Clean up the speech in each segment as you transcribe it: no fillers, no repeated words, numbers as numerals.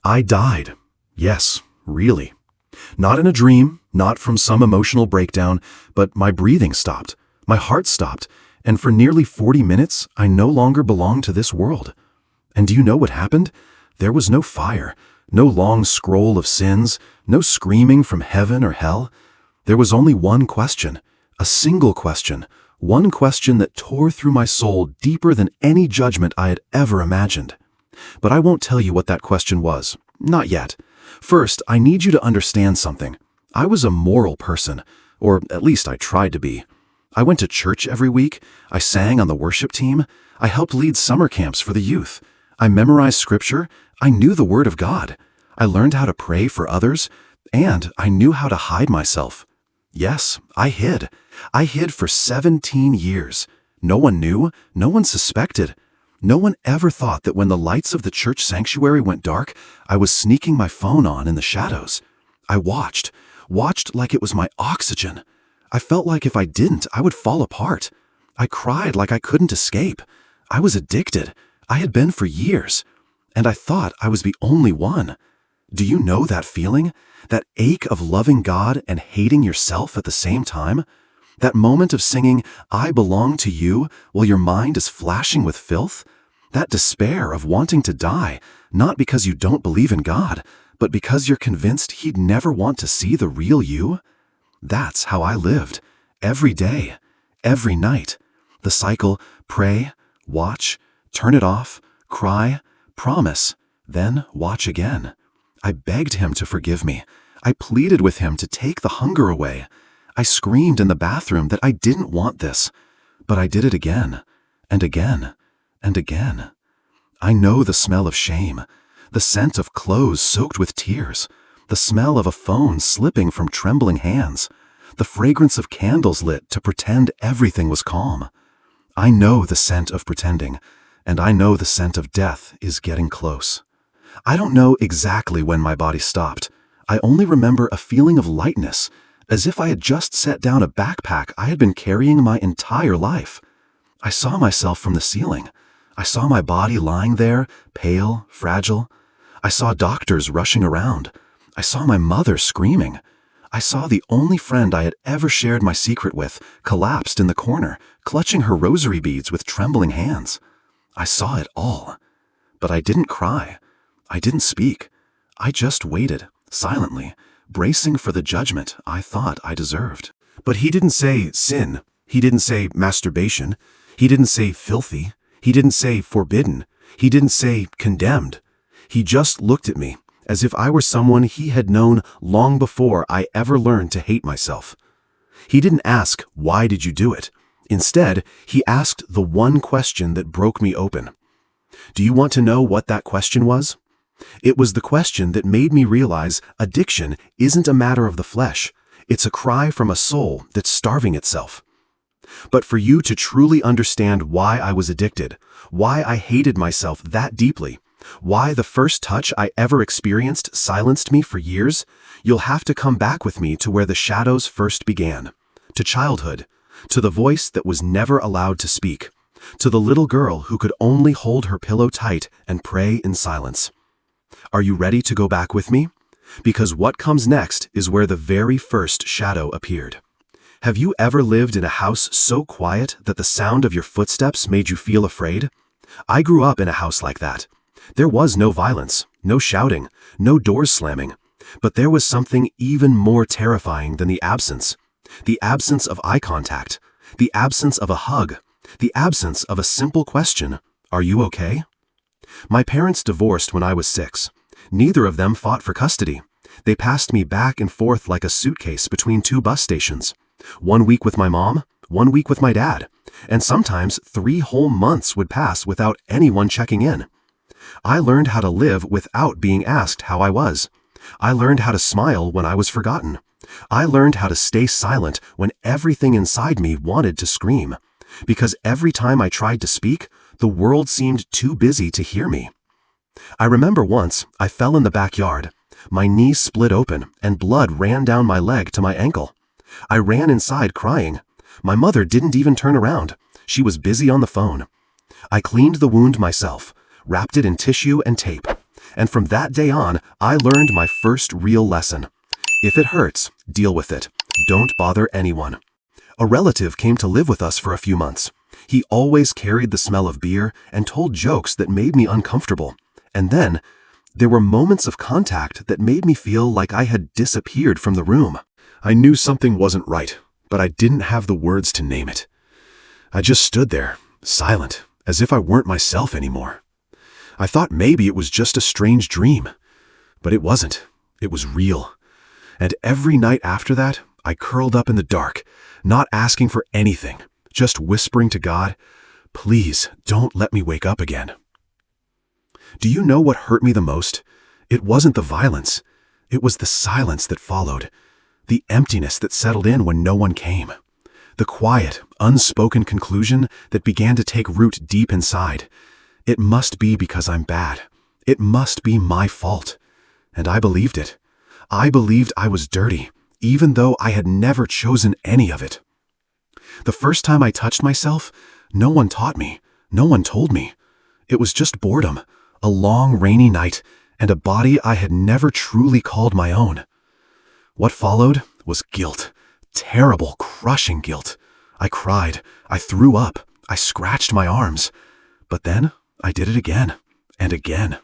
I died. Yes, really. Not in a dream, not from some emotional breakdown, but my breathing stopped, my heart stopped, and for nearly 40 minutes, I no longer belonged to this world. And do you know what happened? There was no fire, no long scroll of sins, no screaming from heaven or hell. There was only one question, a single question, one question that tore through my soul deeper than any judgment I had ever imagined. But I won't tell you what that question was. Not yet. First, I need you to understand something. I was a moral person, or at least I tried to be. I went to church every week, I sang on the worship team, I helped lead summer camps for the youth, I memorized scripture, I knew the Word of God, I learned how to pray for others, and I knew how to hide myself. Yes, I hid. I hid for 17 years. No one knew, no one suspected. No one ever thought that when the lights of the church sanctuary went dark, I was sneaking my phone on in the shadows. I watched like it was my oxygen. I felt like if I didn't, I would fall apart. I cried like I couldn't escape. I was addicted. I had been for years. And I thought I was the only one. Do you know that feeling? That ache of loving God and hating yourself at the same time? That moment of singing, "I belong to you," while your mind is flashing with filth? That despair of wanting to die, not because you don't believe in God, but because you're convinced He'd never want to see the real you? That's how I lived. Every day. Every night. The cycle: pray, watch, turn it off, cry, promise, then watch again. I begged Him to forgive me. I pleaded with Him to take the hunger away. I screamed in the bathroom that I didn't want this. But I did it again, and again, and again. I know the smell of shame, the scent of clothes soaked with tears, the smell of a phone slipping from trembling hands, the fragrance of candles lit to pretend everything was calm. I know the scent of pretending, and I know the scent of death is getting close. I don't know exactly when my body stopped. I only remember a feeling of lightness, as if I had just set down a backpack I had been carrying my entire life. I saw myself from the ceiling. I saw my body lying there, pale, fragile. I saw doctors rushing around. I saw my mother screaming. I saw the only friend I had ever shared my secret with collapsed in the corner, clutching her rosary beads with trembling hands. I saw it all. But I didn't cry. I didn't speak. I just waited, silently, bracing for the judgment I thought I deserved. But He didn't say sin. He didn't say masturbation. He didn't say filthy. He didn't say forbidden. He didn't say condemned. He just looked at me, as if I were someone He had known long before I ever learned to hate myself. He didn't ask, "Why did you do it?" Instead, He asked the one question that broke me open. Do you want to know what that question was? It was the question that made me realize addiction isn't a matter of the flesh. It's a cry from a soul that's starving itself. But for you to truly understand why I was addicted, why I hated myself that deeply, why the first touch I ever experienced silenced me for years, you'll have to come back with me to where the shadows first began, to childhood, to the voice that was never allowed to speak, to the little girl who could only hold her pillow tight and pray in silence. Are you ready to go back with me? Because what comes next is where the very first shadow appeared. Have you ever lived in a house so quiet that the sound of your footsteps made you feel afraid? I grew up in a house like that. There was no violence, no shouting, no doors slamming. But there was something even more terrifying than the absence of eye contact, the absence of a hug, the absence of a simple question, "Are you okay?" My parents divorced when I was 6. Neither of them fought for custody. They passed me back and forth like a suitcase between 2 bus stations. 1 week with my mom, 1 week with my dad, and sometimes 3 whole months would pass without anyone checking in. I learned how to live without being asked how I was. I learned how to smile when I was forgotten. I learned how to stay silent when everything inside me wanted to scream. Because every time I tried to speak, the world seemed too busy to hear me. I remember once I fell in the backyard. My knee split open and blood ran down my leg to my ankle. I ran inside crying. My mother didn't even turn around. She was busy on the phone. I cleaned the wound myself, wrapped it in tissue and tape. And from that day on, I learned my first real lesson. If it hurts, deal with it. Don't bother anyone. A relative came to live with us for a few months. He always carried the smell of beer and told jokes that made me uncomfortable. And then, there were moments of contact that made me feel like I had disappeared from the room. I knew something wasn't right, but I didn't have the words to name it. I just stood there, silent, as if I weren't myself anymore. I thought maybe it was just a strange dream, but it wasn't. It was real. And every night after that, I curled up in the dark, not asking for anything, just whispering to God, "Please, don't let me wake up again." Do you know what hurt me the most? It wasn't the violence. It was the silence that followed, the emptiness that settled in when no one came, the quiet, unspoken conclusion that began to take root deep inside. It must be because I'm bad. It must be my fault. And I believed it. I believed I was dirty, even though I had never chosen any of it. The first time I touched myself, no one taught me, no one told me. It was just boredom, a long rainy night, and a body I had never truly called my own. What followed was guilt, terrible, crushing guilt. I cried, I threw up, I scratched my arms. But then I did it again and again.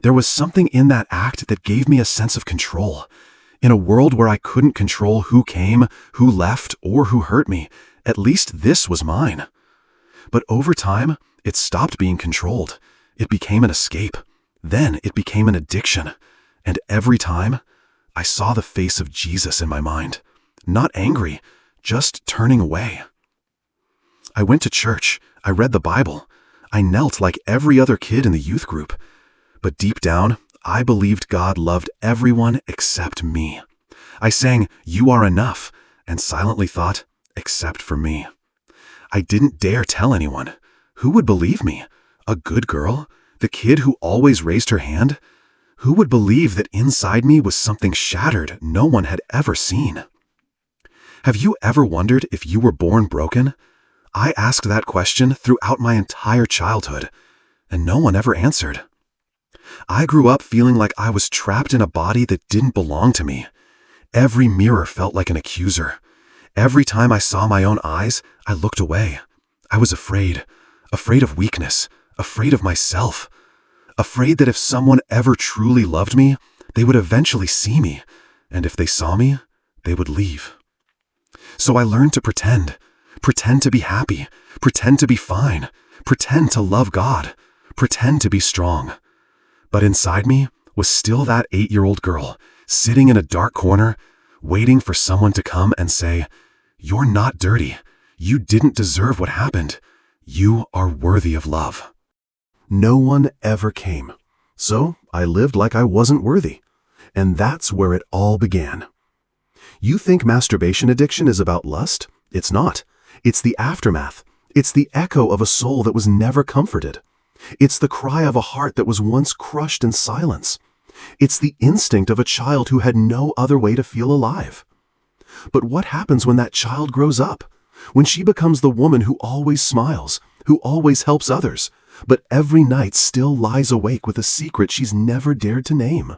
There was something in that act that gave me a sense of control. In a world where I couldn't control who came, who left, or who hurt me, at least this was mine. But over time, it stopped being controlled. It became an escape. Then it became an addiction. And every time, I saw the face of Jesus in my mind. Not angry, just turning away. I went to church. I read the Bible. I knelt like every other kid in the youth group. But deep down, I believed God loved everyone except me. I sang, "You are enough," and silently thought, except for me. I didn't dare tell anyone. Who would believe me? A good girl? The kid who always raised her hand? Who would believe that inside me was something shattered no one had ever seen? Have you ever wondered if you were born broken? I asked that question throughout my entire childhood, and no one ever answered. I grew up feeling like I was trapped in a body that didn't belong to me. Every mirror felt like an accuser. Every time I saw my own eyes, I looked away. I was afraid of weakness, afraid of myself, afraid that if someone ever truly loved me, they would eventually see me, and if they saw me, they would leave. So I learned to pretend to be happy, pretend to be fine, pretend to love God, pretend to be strong. But inside me was still that 8-year-old girl, sitting in a dark corner, waiting for someone to come and say, "You're not dirty. You didn't deserve what happened. You are worthy of love." No one ever came. So I lived like I wasn't worthy. And that's where it all began. You think masturbation addiction is about lust? It's not. It's the aftermath. It's the echo of a soul that was never comforted. It's the cry of a heart that was once crushed in silence. It's the instinct of a child who had no other way to feel alive. But what happens when that child grows up? When she becomes the woman who always smiles, who always helps others, but every night still lies awake with a secret she's never dared to name?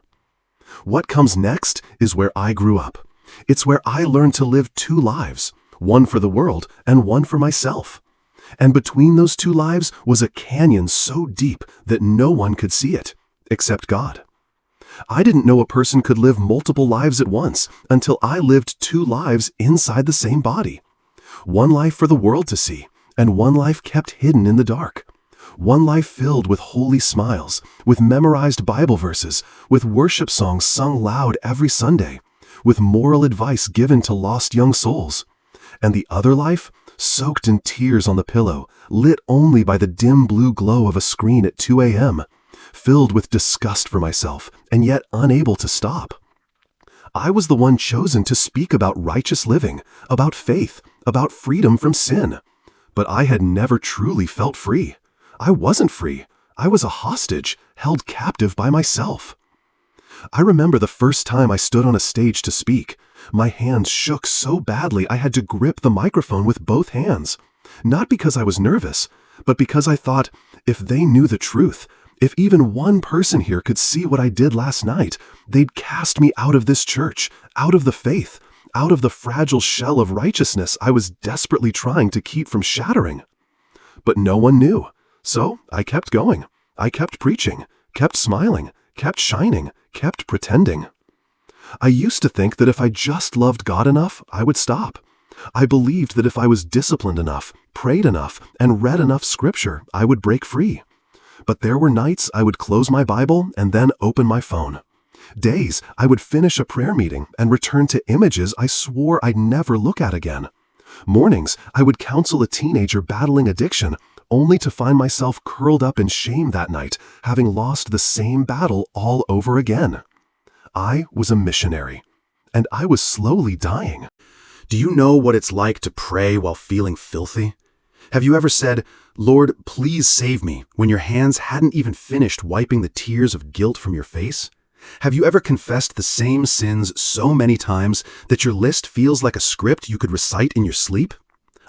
What comes next is where I grew up. It's where I learned to live 2 lives, one for the world and one for myself. And between those 2 lives was a canyon so deep that no one could see it, except God. I didn't know a person could live multiple lives at once until I lived 2 lives inside the same body. One life for the world to see, and one life kept hidden in the dark. One life filled with holy smiles, with memorized Bible verses, with worship songs sung loud every Sunday, with moral advice given to lost young souls. And the other life, soaked in tears on the pillow, lit only by the dim blue glow of a screen at 2 a.m., filled with disgust for myself, and yet unable to stop. I was the one chosen to speak about righteous living, about faith, about freedom from sin. But I had never truly felt free. I wasn't free. I was a hostage, held captive by myself. I remember the first time I stood on a stage to speak. My hands shook so badly I had to grip the microphone with both hands. Not because I was nervous, but because I thought, if they knew the truth, If even one person here could see what I did last night, they'd cast me out of this church, out of the faith, out of the fragile shell of righteousness I was desperately trying to keep from shattering. But no one knew, so I kept going. I kept preaching, kept smiling, kept shining, kept pretending. I used to think that if I just loved God enough, I would stop. I believed that if I was disciplined enough, prayed enough, and read enough scripture, I would break free. But there were nights I would close my Bible and then open my phone. Days I would finish a prayer meeting and return to images I swore I'd never look at again. Mornings I would counsel a teenager battling addiction, only to find myself curled up in shame that night, having lost the same battle all over again. I was a missionary, and I was slowly dying. Do you know what it's like to pray while feeling filthy? Have you ever said, "Lord, please save me," when your hands hadn't even finished wiping the tears of guilt from your face? Have you ever confessed the same sins so many times that your list feels like a script you could recite in your sleep?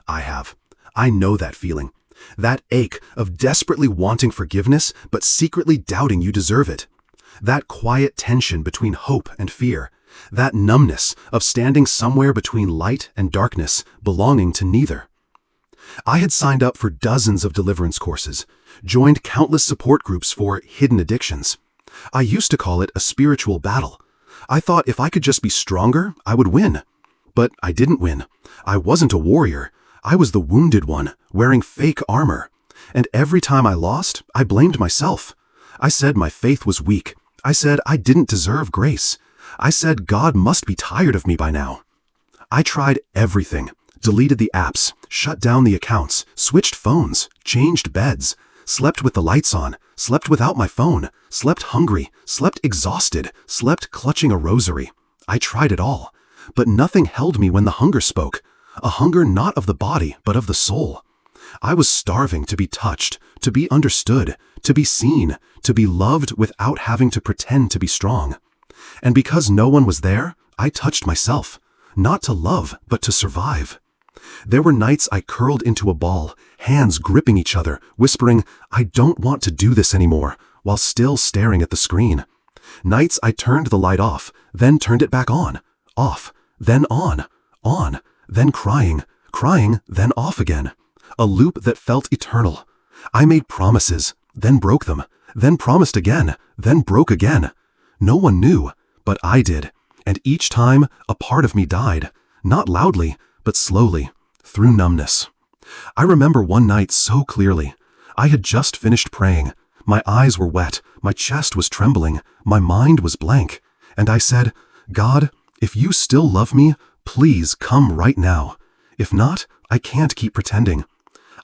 I have. I know that feeling. That ache of desperately wanting forgiveness but secretly doubting you deserve it. That quiet tension between hope and fear. That numbness of standing somewhere between light and darkness, belonging to neither. I had signed up for dozens of deliverance courses, joined countless support groups for hidden addictions. I used to call it a spiritual battle. I thought if I could just be stronger, I would win. But I didn't win. I wasn't a warrior. I was the wounded one, wearing fake armor. And every time I lost, I blamed myself. I said my faith was weak. I said I didn't deserve grace. I said God must be tired of me by now. I tried everything. Deleted the apps, shut down the accounts, switched phones, changed beds, slept with the lights on, slept without my phone, slept hungry, slept exhausted, slept clutching a rosary. I tried it all, but nothing held me when the hunger spoke, a hunger not of the body but of the soul. I was starving to be touched, to be understood, to be seen, to be loved without having to pretend to be strong. And because no one was there, I touched myself, not to love, but to survive. There were nights I curled into a ball, hands gripping each other, whispering, "I don't want to do this anymore," while still staring at the screen. Nights I turned the light off, then turned it back on, then on, then crying, then off again. A loop that felt eternal. I made promises, then broke them, then promised again, then broke again. No one knew, but I did, and each time a part of me died, not loudly, but slowly, through numbness. I remember one night so clearly. I had just finished praying. My eyes were wet, my chest was trembling, my mind was blank, and I said, "God, if you still love me, please come right now. If not, I can't keep pretending."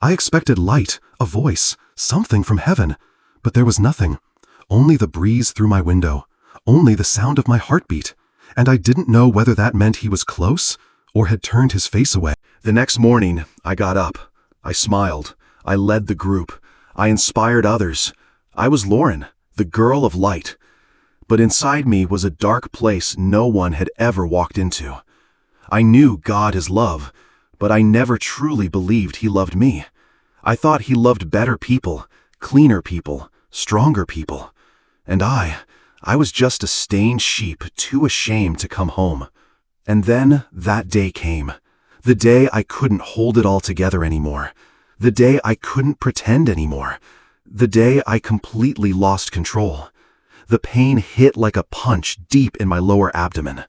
I expected light, a voice, something from heaven, but there was nothing. Only the breeze through my window, only the sound of my heartbeat, and I didn't know whether that meant he was close or had turned his face away. The next morning, I got up. I smiled. I led the group. I inspired others. I was Lauren, the girl of light. But inside me was a dark place no one had ever walked into. I knew God is love, but I never truly believed he loved me. I thought he loved better people, cleaner people, stronger people. And I was just a stained sheep too ashamed to come home. And then that day came. The day I couldn't hold it all together anymore. The day I couldn't pretend anymore. The day I completely lost control. The pain hit like a punch deep in my lower abdomen.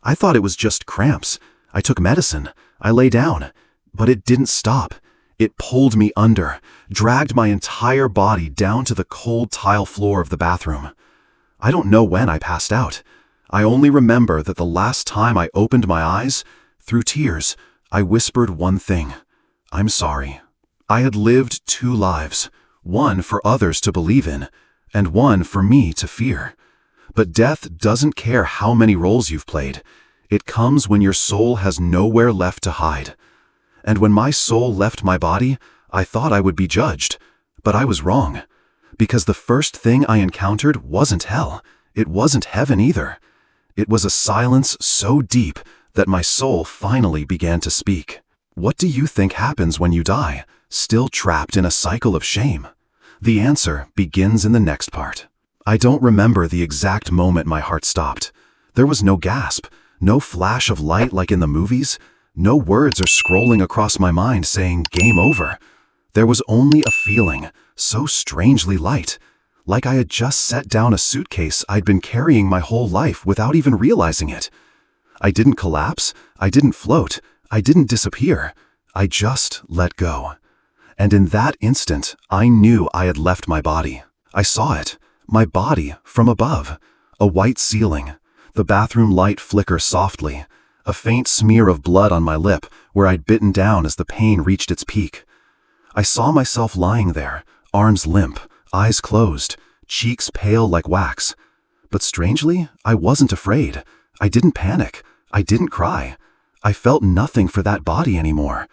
I thought it was just cramps. I took medicine. I lay down. But it didn't stop. It pulled me under, dragged my entire body down to the cold tile floor of the bathroom. I don't know when I passed out. I only remember that the last time I opened my eyes, through tears, I whispered one thing: "I'm sorry." I had lived two lives, one for others to believe in, and one for me to fear. But death doesn't care how many roles you've played. It comes when your soul has nowhere left to hide. And when my soul left my body, I thought I would be judged. But I was wrong. Because the first thing I encountered wasn't hell. It wasn't heaven either. It was a silence so deep that my soul finally began to speak. What do you think happens when you die, still trapped in a cycle of shame? The answer begins in the next part. I don't remember the exact moment my heart stopped. There was no gasp, no flash of light like in the movies, no words are scrolling across my mind saying, "Game over." There was only a feeling, so strangely light, like I had just set down a suitcase I'd been carrying my whole life without even realizing it. I didn't collapse, I didn't float, I didn't disappear. I just let go. And in that instant, I knew I had left my body. I saw it, my body from above. A white ceiling, the bathroom light flicker softly, a faint smear of blood on my lip where I'd bitten down as the pain reached its peak. I saw myself lying there, arms limp, eyes closed, cheeks pale like wax. But strangely, I wasn't afraid. I didn't panic. I didn't cry. I felt nothing for that body anymore.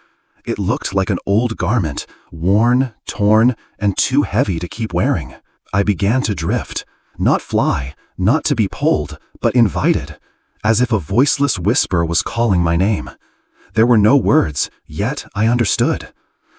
It looked like an old garment, worn, torn, and too heavy to keep wearing. I began to drift, not fly, not to be pulled, but invited, as if a voiceless whisper was calling my name. There were no words, yet I understood.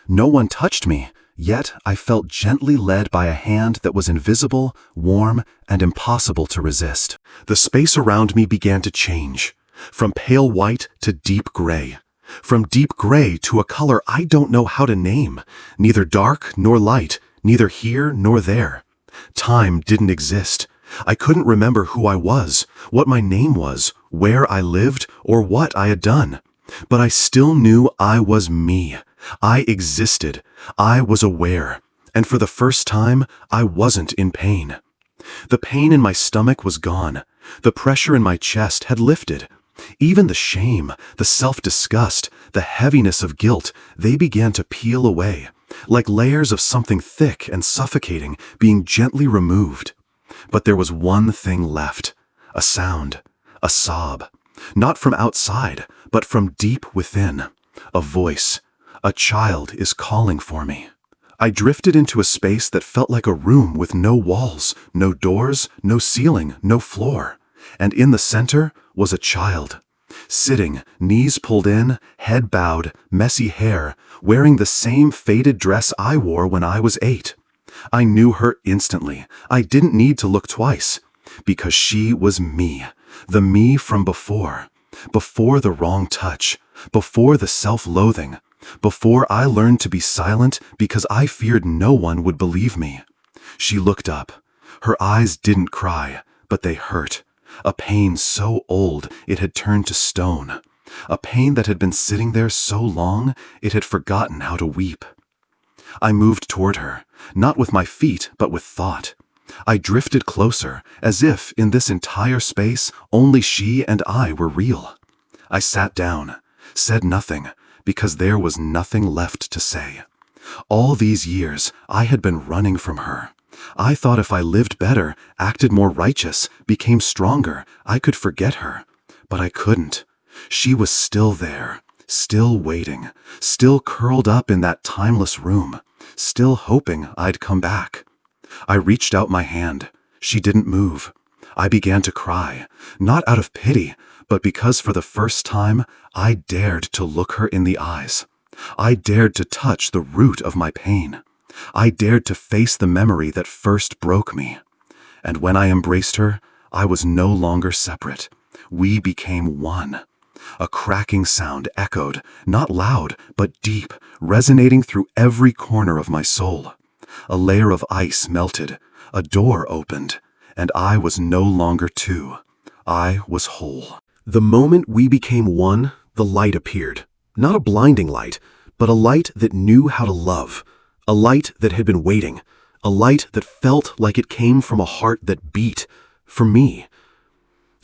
No one touched me, yet I felt gently led by a hand that was invisible, warm, and impossible to resist. The space around me began to change, from pale white to deep gray. From deep gray to a color I don't know how to name, neither dark nor light, neither here nor there. Time didn't exist. I couldn't remember who I was, what my name was, where I lived, or what I had done. But I still knew I was me. I existed. I was aware. And for the first time, I wasn't in pain. The pain in my stomach was gone. The pressure in my chest had lifted. Even the shame, the self-disgust, the heaviness of guilt, they began to peel away, like layers of something thick and suffocating being gently removed. But there was one thing left, a sound, a sob, not from outside, but from deep within, a voice. A child is calling for me. I drifted into a space that felt like a room with no walls, no doors, no ceiling, no floor. And in the center was a child, sitting, knees pulled in, head bowed, messy hair, wearing the same faded dress I wore when I was 8. I knew her instantly. I didn't need to look twice, because she was me, the me from before the wrong touch, before the self-loathing, before I learned to be silent because I feared no one would believe me. She looked up. Her eyes didn't cry, but they hurt. A pain so old it had turned to stone. A pain that had been sitting there so long it had forgotten how to weep. I moved toward her, not with my feet but with thought. I drifted closer, as if in this entire space only she and I were real. I sat down, said nothing, because there was nothing left to say. All these years I had been running from her. I thought if I lived better, acted more righteous, became stronger, I could forget her. But I couldn't. She was still there, still waiting, still curled up in that timeless room, still hoping I'd come back. I reached out my hand. She didn't move. I began to cry, not out of pity, but because for the first time I dared to look her in the eyes. I dared to touch the root of my pain. I dared to face the memory that first broke me. And when I embraced her, I was no longer separate. We became one. A cracking sound echoed, not loud, but deep, resonating through every corner of my soul. A layer of ice melted, a door opened, and I was no longer two. I was whole. The moment we became one, the light appeared. Not a blinding light, but a light that knew how to love. A light that had been waiting. A light that felt like it came from a heart that beat. For me.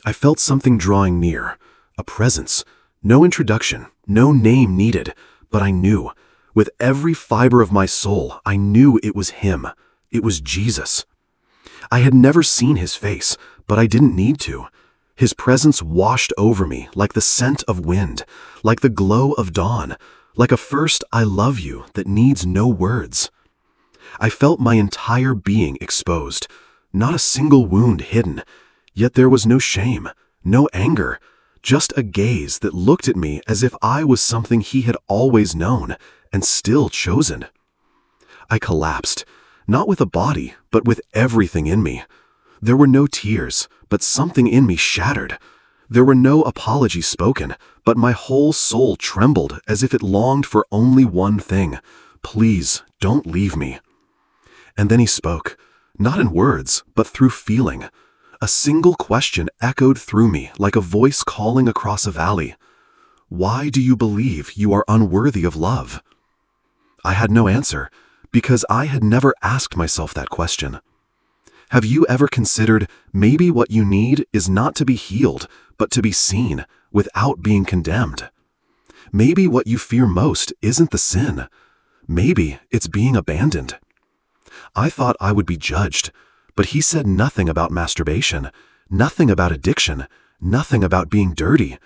I felt something drawing near. A presence. No introduction. No name needed. But I knew. With every fiber of my soul, I knew it was him. It was Jesus. I had never seen his face, but I didn't need to. His presence washed over me like the scent of wind, like the glow of dawn, like a first I love you that needs no words. I felt my entire being exposed, not a single wound hidden, yet there was no shame, no anger, just a gaze that looked at me as if I was something he had always known and still chosen. I collapsed, not with a body, but with everything in me. There were no tears, but something in me shattered. There were no apologies spoken, but my whole soul trembled as if it longed for only one thing: please, don't leave me. And then he spoke, not in words, but through feeling. A single question echoed through me like a voice calling across a valley. Why do you believe you are unworthy of love? I had no answer, because I had never asked myself that question. Have you ever considered maybe what you need is not to be healed, but to be seen without being condemned? Maybe what you fear most isn't the sin. Maybe it's being abandoned. I thought I would be judged, but he said nothing about masturbation, nothing about addiction, nothing about being dirty.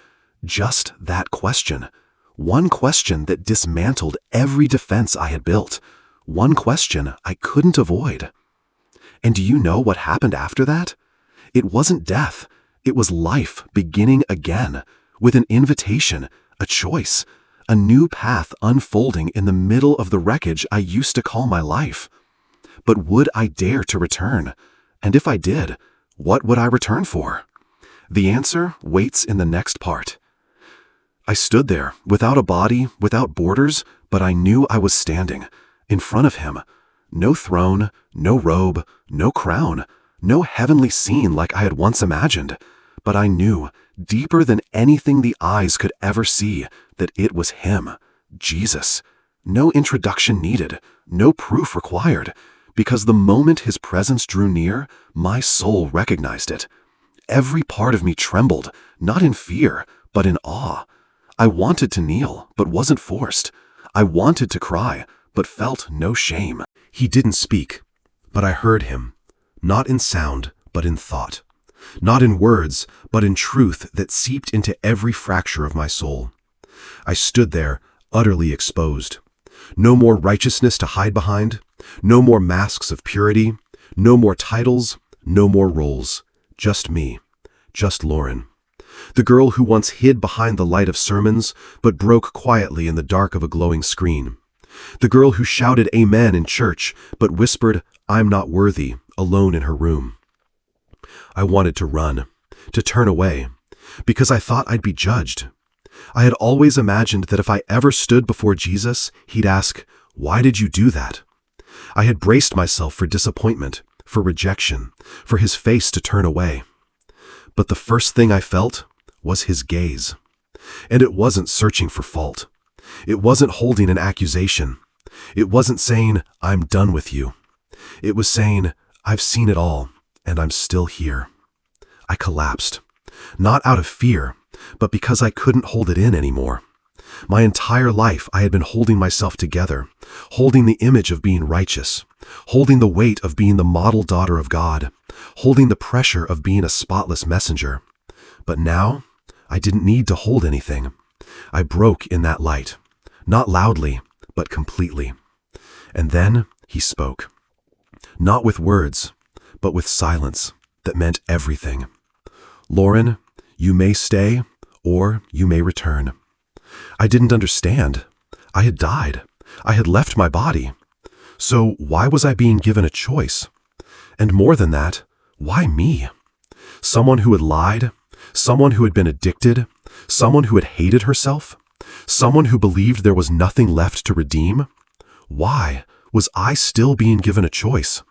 Just that question. One question that dismantled every defense I had built. One question I couldn't avoid. And do you know what happened after that? It wasn't death. It was life beginning again, with an invitation, a choice, a new path unfolding in the middle of the wreckage I used to call my life. But would I dare to return? And if I did, what would I return for? The answer waits in the next part. I stood there, without a body, without borders, but I knew I was standing, in front of him. No throne, no robe, no crown, no heavenly scene like I had once imagined. But I knew, deeper than anything the eyes could ever see, that it was him, Jesus. No introduction needed, no proof required, because the moment his presence drew near, my soul recognized it. Every part of me trembled, not in fear, but in awe. I wanted to kneel, but wasn't forced. I wanted to cry, but felt no shame. He didn't speak, but I heard him, not in sound, but in thought. Not in words, but in truth that seeped into every fracture of my soul. I stood there, utterly exposed. No more righteousness to hide behind, no more masks of purity, no more titles, no more roles. Just me, just Lauren. The girl who once hid behind the light of sermons, but broke quietly in the dark of a glowing screen. The girl who shouted amen in church, but whispered, I'm not worthy, alone in her room. I wanted to run, to turn away, because I thought I'd be judged. I had always imagined that if I ever stood before Jesus, he'd ask, why did you do that? I had braced myself for disappointment, for rejection, for his face to turn away. But the first thing I felt was his gaze. And it wasn't searching for fault. It wasn't holding an accusation. It wasn't saying, I'm done with you. It was saying, I've seen it all, and I'm still here. I collapsed, not out of fear, but because I couldn't hold it in anymore. My entire life I had been holding myself together, holding the image of being righteous, holding the weight of being the model daughter of God, holding the pressure of being a spotless messenger. But now, I didn't need to hold anything. I broke in that light, not loudly, but completely. And then he spoke. Not with words, but with silence that meant everything. Lauren, you may stay, or you may return. I didn't understand. I had died. I had left my body. So why was I being given a choice? And more than that, why me? Someone who had lied, someone who had been addicted, someone who had hated herself, someone who believed there was nothing left to redeem. Why was I still being given a choice?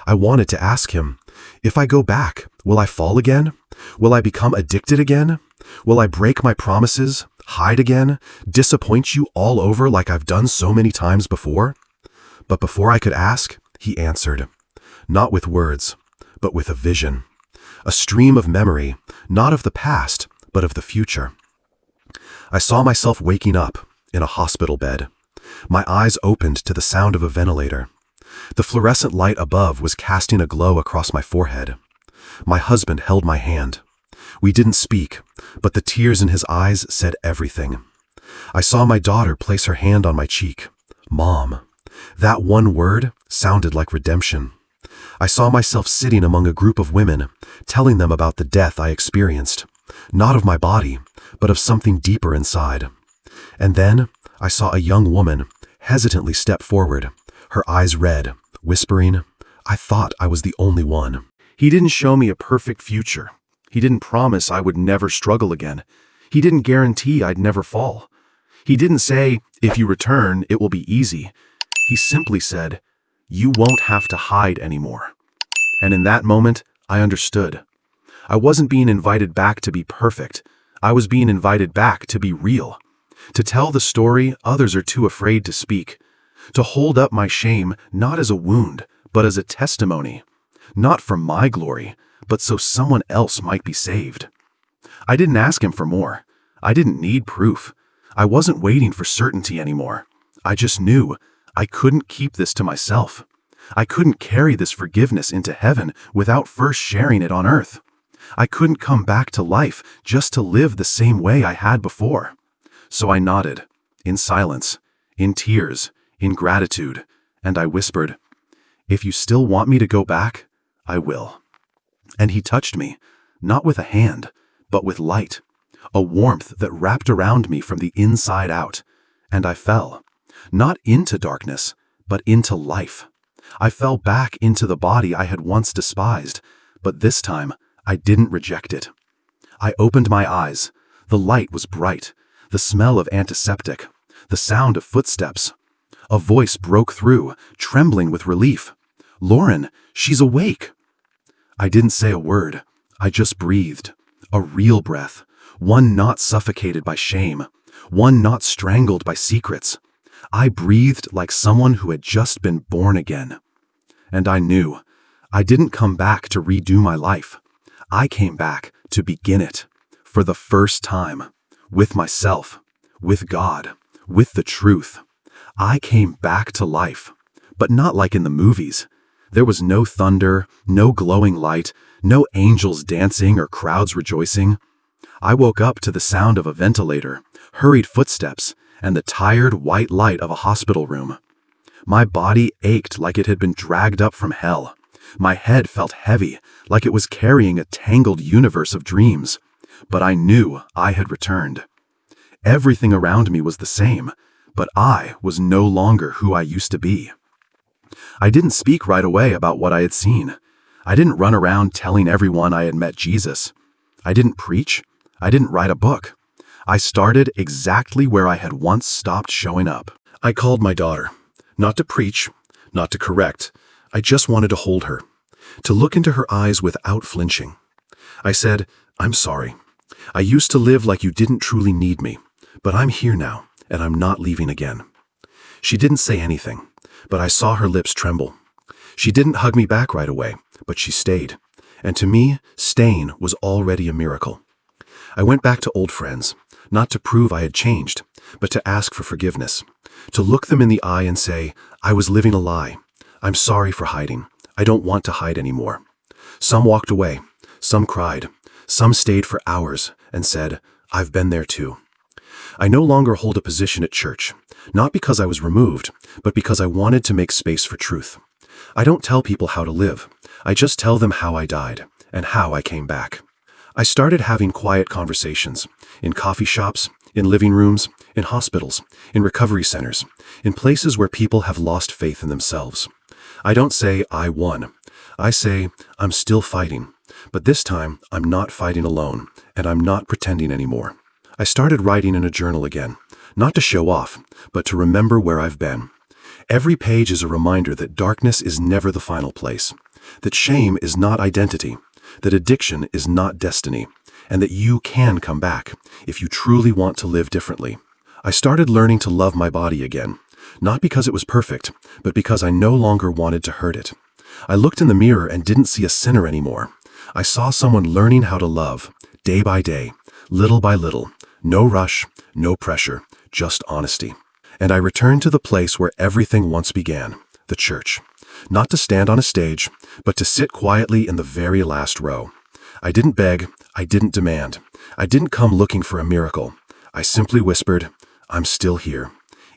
I wanted to ask him, if I go back, will I fall again? Will I become addicted again? Will I break my promises, hide again, disappoint you all over like I've done so many times before? But before I could ask, he answered, not with words, but with a vision, a stream of memory, not of the past, but of the future. I saw myself waking up in a hospital bed. My eyes opened to the sound of a ventilator. The fluorescent light above was casting a glow across my forehead. My husband held my hand. We didn't speak, but the tears in his eyes said everything. I saw my daughter place her hand on my cheek. Mom. That one word sounded like redemption. I saw myself sitting among a group of women, telling them about the death I experienced, not of my body, but of something deeper inside. And then I saw a young woman hesitantly step forward, her eyes red, whispering, I thought I was the only one. He didn't show me a perfect future. He didn't promise I would never struggle again. He didn't guarantee I'd never fall. He didn't say, if you return, it will be easy. He simply said, you won't have to hide anymore. And in that moment, I understood. I wasn't being invited back to be perfect. I was being invited back to be real. To tell the story others are too afraid to speak. To hold up my shame not as a wound, but as a testimony. Not for my glory, but so someone else might be saved. I didn't ask him for more. I didn't need proof. I wasn't waiting for certainty anymore. I just knew I couldn't keep this to myself. I couldn't carry this forgiveness into heaven without first sharing it on earth. I couldn't come back to life just to live the same way I had before. So I nodded, in silence, in tears, in gratitude, and I whispered, if you still want me to go back, I will. And he touched me, not with a hand, but with light, a warmth that wrapped around me from the inside out, and I fell, not into darkness, but into life. I fell back into the body I had once despised, but this time I didn't reject it. I opened my eyes. The light was bright, the smell of antiseptic, the sound of footsteps. A voice broke through, trembling with relief. Lauren, she's awake. I didn't say a word. I just breathed. A real breath, one not suffocated by shame, one not strangled by secrets. I breathed like someone who had just been born again. And I knew I didn't come back to redo my life. I came back to begin it, for the first time, with myself, with God, with the truth. I came back to life, but not like in the movies. There was no thunder, no glowing light, no angels dancing or crowds rejoicing. I woke up to the sound of a ventilator, hurried footsteps, and the tired white light of a hospital room. My body ached like it had been dragged up from hell. My head felt heavy, like it was carrying a tangled universe of dreams. But I knew I had returned. Everything around me was the same, but I was no longer who I used to be. I didn't speak right away about what I had seen. I didn't run around telling everyone I had met Jesus. I didn't preach. I didn't write a book. I started exactly where I had once stopped showing up. I called my daughter, not to preach, not to correct. I just wanted to hold her, to look into her eyes without flinching. I said, I'm sorry. I used to live like you didn't truly need me, but I'm here now, and I'm not leaving again. She didn't say anything, but I saw her lips tremble. She didn't hug me back right away, but she stayed. And to me, staying was already a miracle. I went back to old friends, not to prove I had changed, but to ask for forgiveness, to look them in the eye and say, I was living a lie. I'm sorry for hiding. I don't want to hide anymore. Some walked away. Some cried. Some stayed for hours and said, I've been there too. I no longer hold a position at church, not because I was removed, but because I wanted to make space for truth. I don't tell people how to live. I just tell them how I died and how I came back. I started having quiet conversations in coffee shops, in living rooms, in hospitals, in recovery centers, in places where people have lost faith in themselves. I don't say I won. I say I'm still fighting, but this time I'm not fighting alone, and I'm not pretending anymore. I started writing in a journal again, not to show off, but to remember where I've been. Every page is a reminder that darkness is never the final place, that shame is not identity, that addiction is not destiny, and that you can come back if you truly want to live differently. I started learning to love my body again, not because it was perfect, but because I no longer wanted to hurt it. I looked in the mirror and didn't see a sinner anymore. I saw someone learning how to love, day by day, little by little, no rush, no pressure, just honesty. And I returned to the place where everything once began, the church. Not to stand on a stage, but to sit quietly in the very last row. I didn't beg, I didn't demand. I didn't come looking for a miracle. I simply whispered, I'm still here.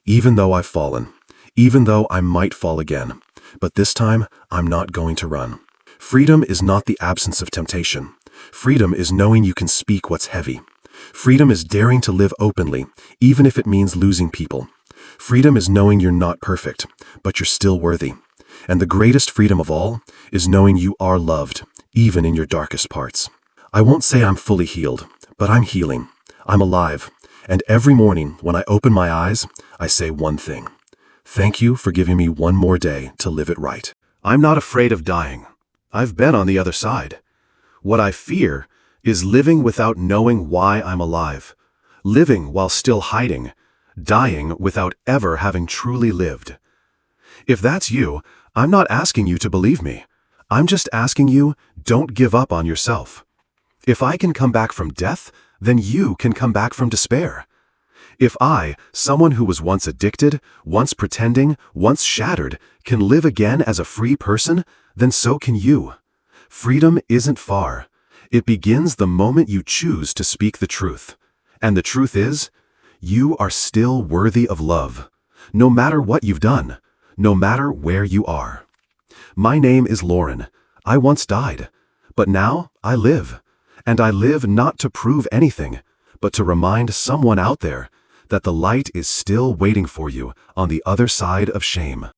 Even though I've fallen, even though I might fall again, but this time I'm not going to run. Freedom is not the absence of temptation. Freedom is knowing you can speak what's heavy. Freedom is daring to live openly, even if it means losing people. Freedom is knowing you're not perfect, but you're still worthy. And the greatest freedom of all is knowing you are loved, even in your darkest parts. I won't say I'm fully healed, but I'm healing. I'm alive. And every morning when I open my eyes, I say one thing. Thank you for giving me one more day to live it right. I'm not afraid of dying. I've been on the other side. What I fear is living without knowing why I'm alive, living while still hiding, dying without ever having truly lived. If that's you, I'm not asking you to believe me. I'm just asking you, don't give up on yourself. If I can come back from death, then you can come back from despair. If I, someone who was once addicted, once pretending, once shattered, can live again as a free person, then so can you. Freedom isn't far. It begins the moment you choose to speak the truth. And the truth is, you are still worthy of love, no matter what you've done, no matter where you are. My name is Lauren. I once died, but now I live. And I live not to prove anything, but to remind someone out there that the light is still waiting for you on the other side of shame.